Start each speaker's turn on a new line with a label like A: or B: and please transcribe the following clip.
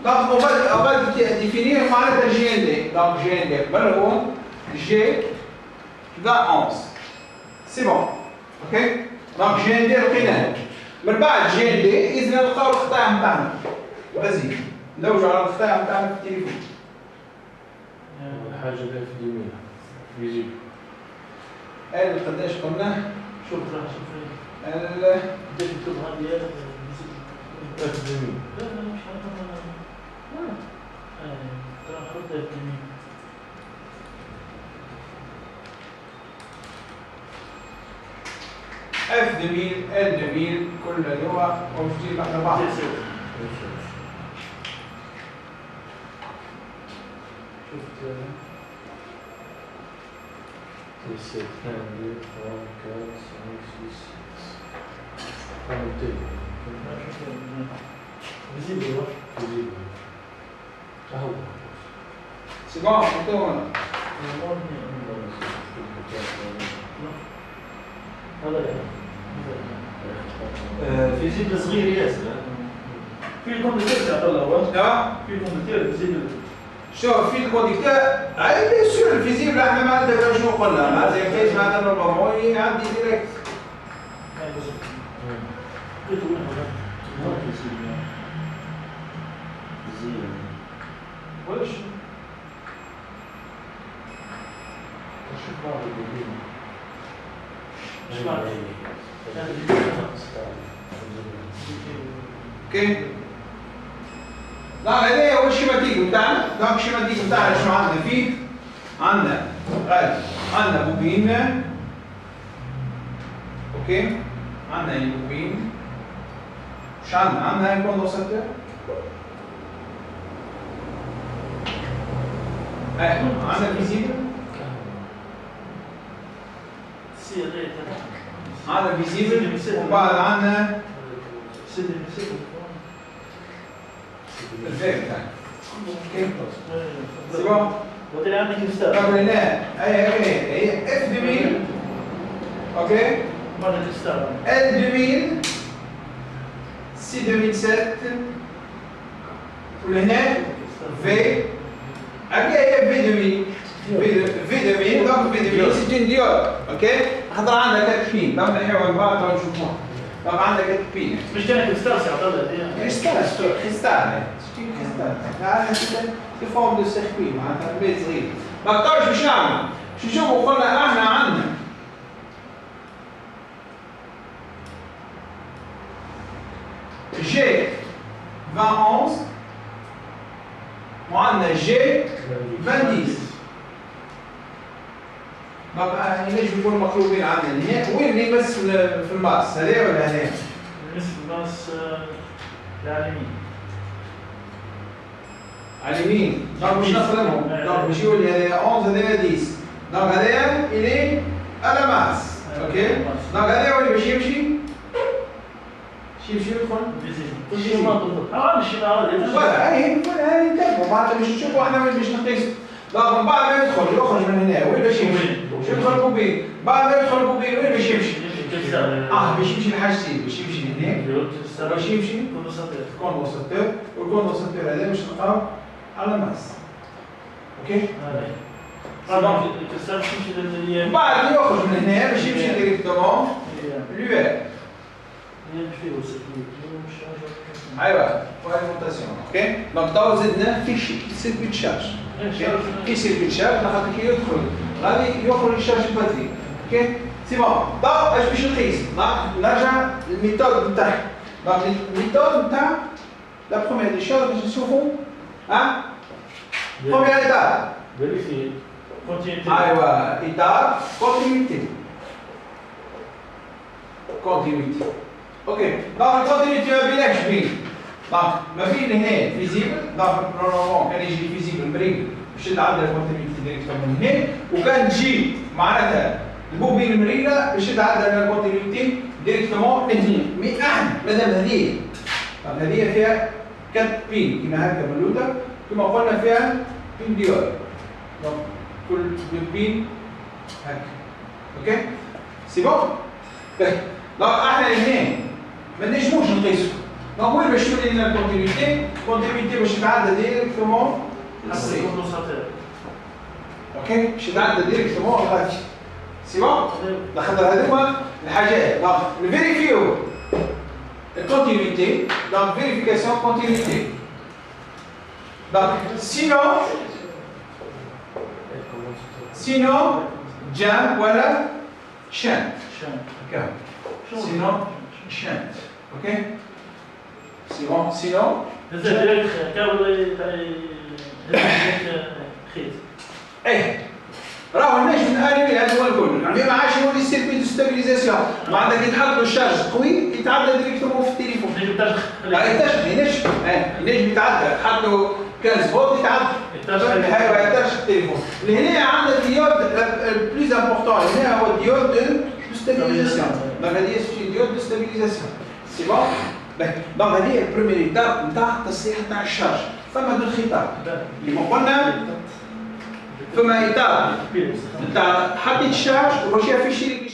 A: Donc on va définir معناتها GND. Donc GND بالهون G va 11. C'est bon. OK. Donc GND لقيناه. من بعد GND إذا نلقاو القطاع نتاعنا. vas-y. نلوجوا على القطاع نتاعنا في التليفون.
B: حاجة لا في اليمين. فيزيبل.
A: ال قداش قلنا؟
C: شوف راح شوف
A: ال
C: بديت تكتب هذه
B: في اليمين.
C: لا مش هذا ترى خذها في اليمين.
A: F 2000 L 2000 كل لغة موجودين مع بعض.
C: شفت
B: 7, 1, 2, 3, 4, 5, 6. Remontez.
C: فيزيبل
B: Visible. أهو.
A: C'est bon, on tourne.
C: هذا فيزيبل صغير ياسر. في الكمبيوتر يعطي الله في الكمبيوتر فيزيبل.
A: شوف في الكونيكتور اي بيان سور الفيزيبل احنا معناتها شنو قلنا معناتها كيفاش معناتها نورمالمون يعدي ديريكت.
C: وش؟
A: اوكي لا هذا هو الشيماتيك بتاعنا. دونك الشيماتيك بتاعنا شنو عندنا فيه؟ عندنا بوبين. اوكي عندنا البوبين. مش عندنا الكوندنساتور. عندنا الفيزيبل. عندنا الفيزيبل وبعد عندنا الفيك بتاعنا. اوكي سي بون.
C: وطلع عندك الستار.
A: طب هنا هي اف 2000 اوكي
C: مرة الستار.
A: ال 2000 سي 2007 ولهنا في هي في 2000 في 2000 دونك في 2000 سي اون ديود. اوكي خاطر عندنا 3 بين دونك نحيو من بعض ونشوفوها. دونك عندنا 3 بين.
C: مش كان الستار سي عطله دي.
A: كريستال هذا في فورم دو سيركوي معناتها بيت صغير. ما بقاوش باش نعمل شو نشوفوا قلنا احنا عندنا جي 2011 وعندنا جي 2010. بقى ينجم يكونوا مقلوبين عندنا هنا. وين اللي يمس في الماس هذا ولا هذا؟
C: يمس في الماس العالمين.
A: على اليمين. دونك باش نخدمهم. دونك باش يولي هذا 11 هذا 10. دونك هذايا إلي على ماس. اوكي دونك هذا هو اللي باش يمشي يدخل ولا هذه تبعوا معناتها باش نشوفوا احنا وين باش نقيسوا. دونك من بعد ما يخرج من هنا وين باش يمشي؟ يدخل البوبين. بعد ما يدخل البوبين وين باش يمشي؟ باش يمشي لحاجتين. باش يمشي لهنا باش يمشي كوندنساتور والكوندنساتور هذا باش نلقاو على ماس. اوكي بعد يخرج من هنا باش يمشي ديريكتومون لوير. ايوا والموتاسيون. اوكي دونك تو زدنا في سيركويت شارج. في سيركويت شارج خاطر كي يدخل غادي يخرج الشارج الباتري. اوكي سي بون. دونك اش باش نقيس؟ نرجع للميثود نتاعنا. دونك الميثود نتاع لا بروميير دي شوز باش نشوفوا بروميير ايتاب
C: فيريفي كونتينيتي.
A: ايوا ايتاب كونتينيتي. كونتينيتي. اوكي دونك الكونتينيتي ما بينكش بين. دونك ما بين هنا فيزيبل. دونك نورمالمون كان يجي فيزيبل مريض باش تعدل الكونتينيتي ديريكتومون من هنا. وكان تجي معناتها البوبين المريضه باش تعدل الكونتينيتي ديريكتومون لهنا. مي احنا مادام هذه طب هذه فيها 4 بين كيما هكا باللوتر كما قلنا فيها بين ديود. دونك كل بين هكا. اوكي سي بون. دونك احنا هنا ما نجموش نقيسو. دونك وين باش تولي لنا الكونتينيتي؟ الكونتينيتي باش تتعدى ديريكتومون السي. اوكي؟ باش تتعدى ديريكتومون الغادي. سي بون؟ خاطر هذوما الحاجات. دونك نفيريفيو الكونتينيتي، دونك فيريفيكاسيون كونتينيتي. دونك سينو جام ولا شانت. هكا. سينو شانت. اوكي؟ سي بون سينو
C: هذا ديريكت كامل خيط.
A: ايه راهو النجم الانمي هذا هو الكل، يعني ما عادش يولي سيركوي دو ستابيليزاسيون، ما عندك يتحط له الشارج قوي يتعدى ديريكتومون في التليفون. لا يتشغل ينجم يتعدى، تحط له 15 فولت يتعدى. هاي يتشغل التليفون. لهنا عندنا الديود البلوز امبورتون، هنا هو الديود دو ستابيليزاسيون. دونك هذه هي ديود دو ستابيليزاسيون. سي بون؟ دونك هذه البروميير ايتاب نتاع التصليح نتاع الشارج. ثم دو خطاب كيما قلنا، فما ايتاب نتاع حطيت الشارج وروشيها في الشريك